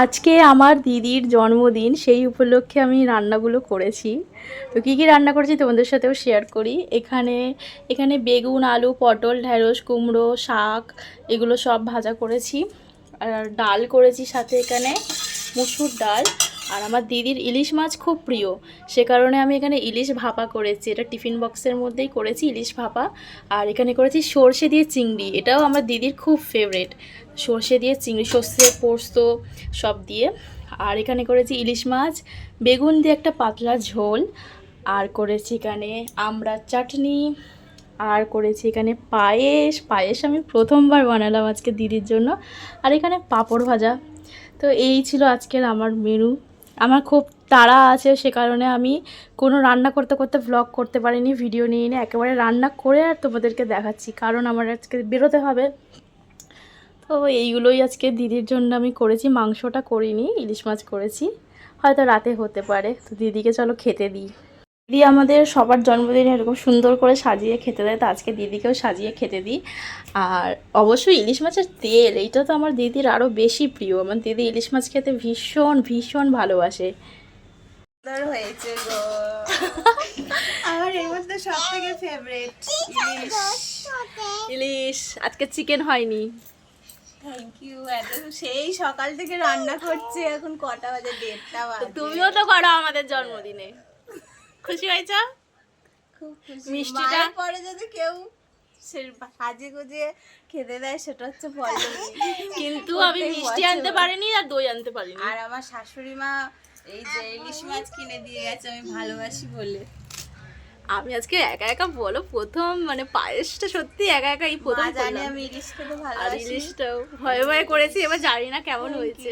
আজকে আমার দিদির জন্মদিন, সেই উপলক্ষে আমি রান্নাগুলো করেছি। তো কী কী রান্না করেছি তোমাদের সাথেও শেয়ার করি। এখানে বেগুন, আলু, পটল, ঢ্যাঁড়স, কুমড়ো, শাক এগুলো সব ভাজা করেছি। আর ডাল করেছি, সাথে এখানে মুসুর ডাল। আর আমার দিদির ইলিশ মাছ খুব প্রিয়, সে কারণে আমি এখানে ইলিশ ভাপা করেছি। এটা টিফিন বক্সের মধ্যেই করেছি ইলিশ ভাপা। আর এখানে করেছি সর্ষে দিয়ে চিংড়ি, এটাও আমার দিদির খুব ফেভারেট। সর্ষে দিয়ে চিংড়ি, সর্ষে পোস্ত সব দিয়ে। আর এখানে করেছি ইলিশ মাছ, বেগুন দিয়ে একটা পাতলা ঝোল। আর করেছি এখানে আমড়ার চাটনি। আর করেছি এখানে পায়েস আমি প্রথমবার বানালাম আজকে দিদির জন্য। আর এখানে পাঁপড় ভাজা। তো এই ছিল আজকের আমার মেনু। আমার খুব তাড়া আছে, সে কারণে আমি কোনো রান্না করতে করতে ভ্লগ করতে পারিনি, ভিডিও নিয়ে নিয়ে একেবারে রান্না করে আর তোমাদেরকে দেখাচ্ছি, কারণ আমার আজকে বেরোতে হবে। তো এইগুলোই আজকে দিদির জন্য আমি করেছি। মাংসটা করিনি, ইলিশ মাছ করেছি, হয়তো রাতে হতে পারে। তো দিদিকে চলো খেতে দিই। দিদি আমাদের সবার জন্মদিনে এরকম সুন্দর করে সাজিয়ে খেতে দেয়, তো আজকে দিদিকেও সাজিয়ে খেতে দিই। আর অবশ্যই ইলিশ মাছের তেল, এইটা তো আমার দিদির আরও বেশি প্রিয়। আমার দিদি ইলিশ মাছ খেতে ভীষণ ভীষণ ভালোবাসে। হয়েছে গো, আমার এর মধ্যে সব থেকে ফেভারিট ইলিশ। ইলিশ আজকে চিকেন হয়নি। Thank you. একদম সেই সকাল থেকে রান্না করছে, এখন কটা বাজে? 1:30 বাজে। তুমিও তো করো আমাদের জন্মদিনে, খুশি হয়েছ? খুব খুশি। মিষ্টিটা মায়ের পরে যদি কেউ সাজে গুজে খেতে দেয় সেটা হচ্ছে পল্লবী। কিন্তু আমি মিষ্টি আনতে পারিনি আর দই আনতে পারিনি। আর আমার শাশুড়ি মা এই যে ইলিশ মাছ কিনে দিয়ে গেছে আমি ভালোবাসি বলে। আমি আজকে একা একা বলো প্রথম, মানে পায়েসটা সত্যি একা একা এই প্রথম জানি করলাম। আমি ইলিশ খেতে আর ভালোবাসি। ইলিশটাও ভয়ে ভয়ে করেছি, এবার জানি না কেমন হয়েছে।